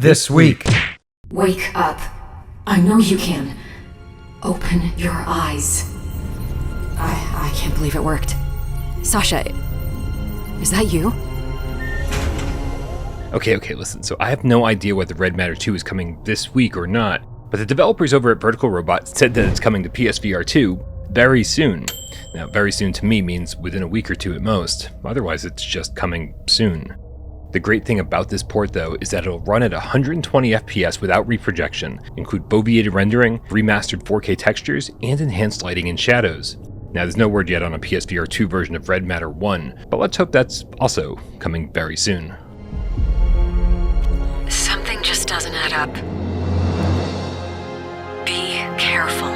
This week. Wake up. I know you can. Open your eyes. I can't believe it worked. Sasha, is that you? Okay, listen, so I have no idea whether Red Matter 2 is coming this week or not, but the developers over at Vertical Robot said that it's coming to PSVR2 very soon. Now, very soon to me means within a week or two at most, otherwise it's just coming soon. The great thing about this port though is that it'll run at 120 FPS without reprojection, include foveated rendering, remastered 4K textures, and enhanced lighting and shadows. Now there's no word yet on a PSVR2 version of Red Matter 1, but let's hope that's also coming very soon. Something just doesn't add up. Be careful.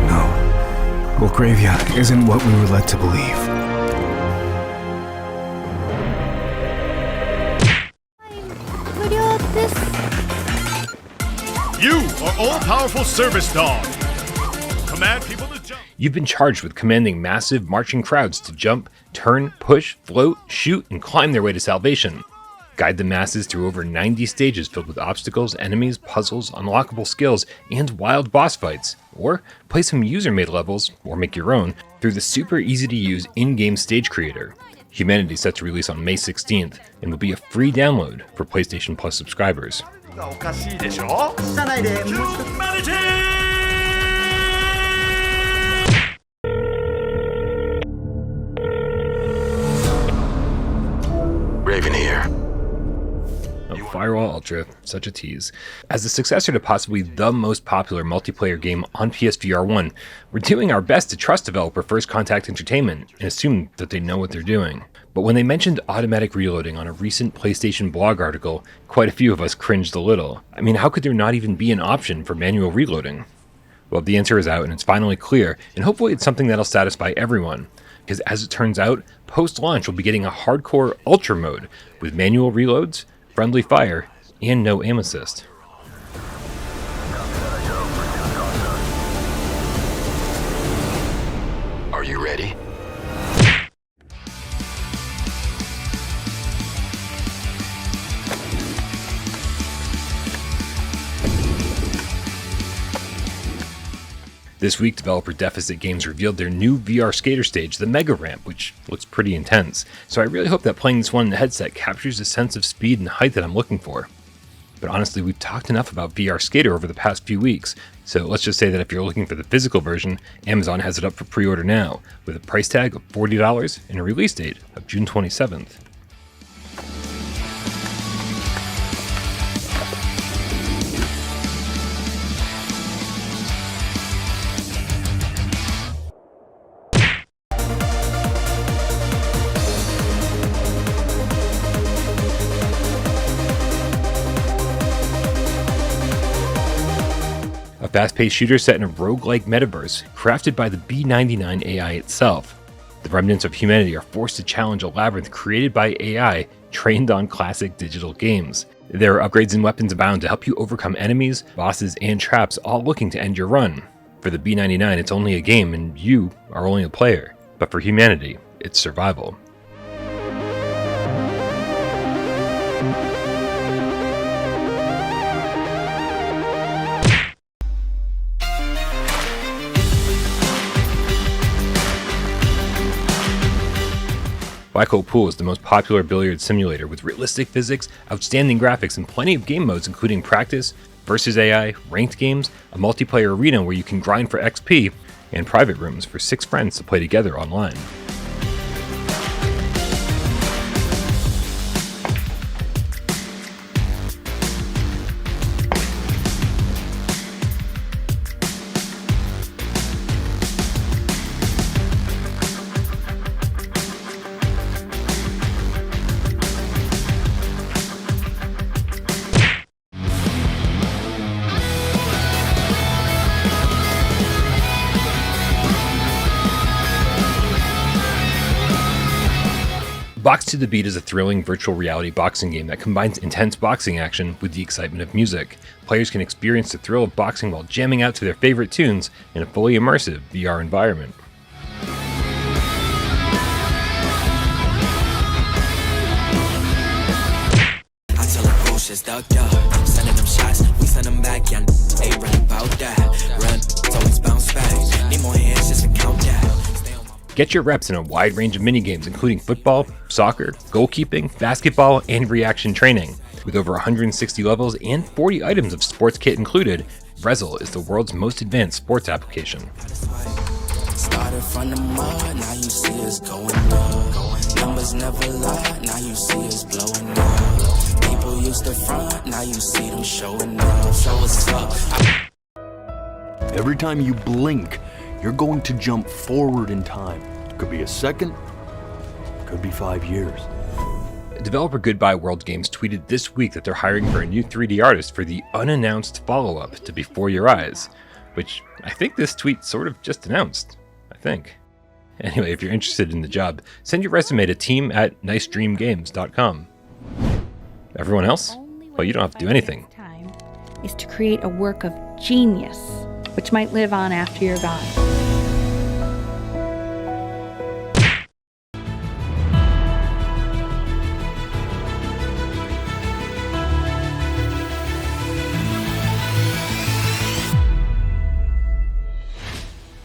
No. Belgravia isn't what we were led to believe. You are all-powerful service dog. Command people to jump. You've been charged with commanding massive marching crowds to jump, turn, push, float, shoot, and climb their way to salvation. Guide the masses through over 90 stages filled with obstacles, enemies, puzzles, unlockable skills, and wild boss fights. Or play some user-made levels, or make your own, through the super easy-to-use in-game stage creator. Humanity is set to release on May 16th, and will be a free download for PlayStation Plus subscribers. Raven here. Firewall Ultra, such a tease. As the successor to possibly the most popular multiplayer game on PSVR1, we're doing our best to trust developer First Contact Entertainment and assume that they know what they're doing. But when they mentioned automatic reloading on a recent PlayStation blog article, quite a few of us cringed a little. I mean, how could there not even be an option for manual reloading? Well, the answer is out and it's finally clear, and hopefully it's something that'll satisfy everyone. Because as it turns out, post-launch we'll be getting a hardcore Ultra mode with manual reloads, friendly fire, and no aim assist. Are you ready? This week, developer Deficit Games revealed their new VR skater stage, the Mega Ramp, which looks pretty intense. So I really hope that playing this one in the headset captures the sense of speed and height that I'm looking for. But honestly, we've talked enough about VR Skater over the past few weeks, so let's just say that if you're looking for the physical version, Amazon has it up for pre-order now, with a price tag of $40 and a release date of June 27th. A fast-paced shooter set in a roguelike metaverse, crafted by the B99 AI itself. The remnants of humanity are forced to challenge a labyrinth created by AI trained on classic digital games. There are upgrades and weapons abound to help you overcome enemies, bosses, and traps, all looking to end your run. For the B99, it's only a game and you are only a player. But for humanity, it's survival. Black Hole Pool is the most popular billiard simulator with realistic physics, outstanding graphics, and plenty of game modes including practice, versus AI, ranked games, a multiplayer arena where you can grind for XP, and private rooms for 6 friends to play together online. Box to the Beat is a thrilling virtual reality boxing game that combines intense boxing action with the excitement of music. Players can experience the thrill of boxing while jamming out to their favorite tunes in a fully immersive VR environment. just ducked up. Sending them shots, we send them back, yeah. Ain't run about that. Run, it's always bounce back. Need more hands just to count that. Get your reps in a wide range of minigames, including football, soccer, goalkeeping, basketball, and reaction training. With over 160 levels and 40 items of sports kit included, REZZIL is the world's most advanced sports application. Started from the mud, now you see us going up. Numbers never lie, now you see us blowing up. People used to front, now you see them showing up. Show us up. Every time you blink, you're going to jump forward in time. Could be a second, could be 5 years. Developer Goodbye World Games tweeted this week that they're hiring for a new 3D artist for the unannounced follow-up to Before Your Eyes, which I think this tweet sort of just announced. I think. Anyway, if you're interested in the job, send your resume to team@nicedreamgames.com. Everyone else? Well, you don't have to do anything. Time is to create a work of genius, which might live on after you're gone.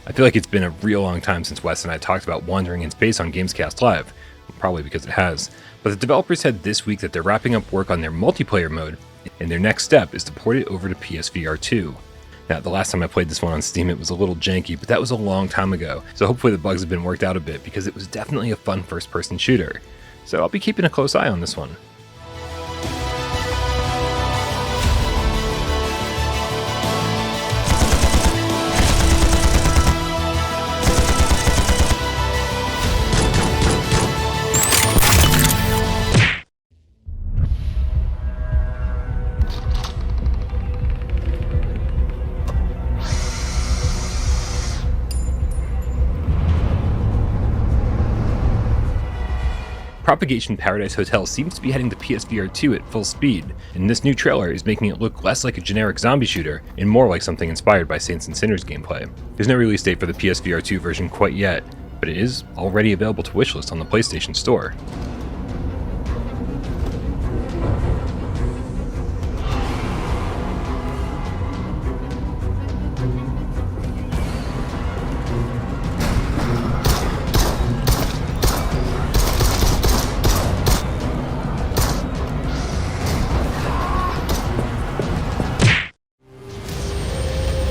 I feel like it's been a real long time since Wes and I talked about wandering in space on Gamescast Live, probably because it has, but the developers said this week that they're wrapping up work on their multiplayer mode, and their next step is to port it over to PSVR2. Now, the last time I played this one on Steam it was a little janky, but that was a long time ago, so hopefully the bugs have been worked out a bit because it was definitely a fun first-person shooter. So I'll be keeping a close eye on this one. Propagation Paradise Hotel seems to be heading to PSVR2 at full speed, and this new trailer is making it look less like a generic zombie shooter and more like something inspired by Saints and Sinners gameplay. There's no release date for the PSVR2 version quite yet, but it is already available to wishlist on the PlayStation Store.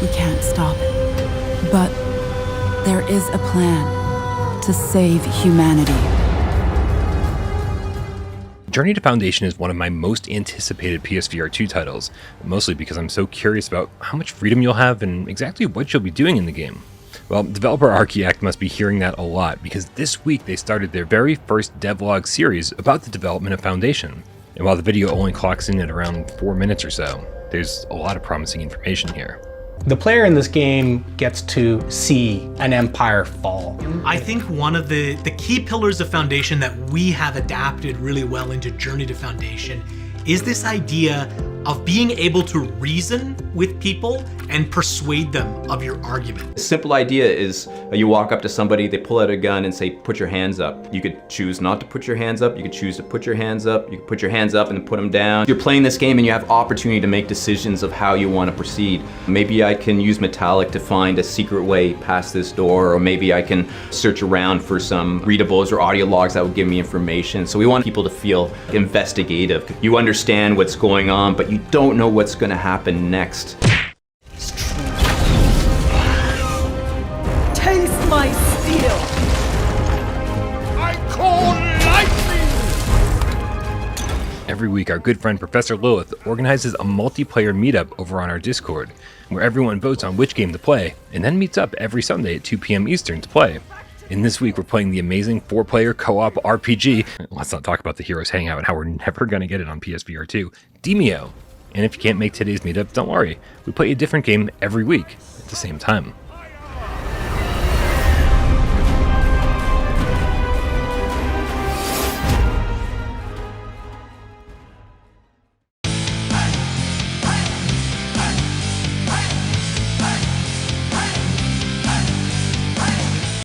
We can't stop it. But there is a plan to save humanity. Journey to Foundation is one of my most anticipated PSVR2 titles, mostly because I'm so curious about how much freedom you'll have and exactly what you'll be doing in the game. Well, developer Archiact must be hearing that a lot, because this week they started their very first devlog series about the development of Foundation. And while the video only clocks in at around 4 minutes or so, there's a lot of promising information here. The player in this game gets to see an empire fall. I think one of the key pillars of Foundation that we have adapted really well into Journey to Foundation is this idea of being able to reason with people and persuade them of your argument. The simple idea is you walk up to somebody, they pull out a gun and say, put your hands up. You could choose not to put your hands up, you could choose to put your hands up, you could put your hands up and then put them down. You're playing this game and you have opportunity to make decisions of how you want to proceed. Maybe I can use Metallic to find a secret way past this door, or maybe I can search around for some readables or audio logs that would give me information. So we want people to feel investigative. You understand what's going on, but you don't know what's going to happen next. Taste my steel! I call lightning! Every week, our good friend Professor Lilith organizes a multiplayer meetup over on our Discord, where everyone votes on which game to play, and then meets up every Sunday at 2 p.m. Eastern to play. And this week, we're playing the amazing 4-player co-op RPG. Let's not talk about the Heroes Hangout and how we're never going to get it on PSVR2. DEMEO. And if you can't make today's meetup, don't worry. We play a different game every week at the same time.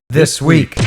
This week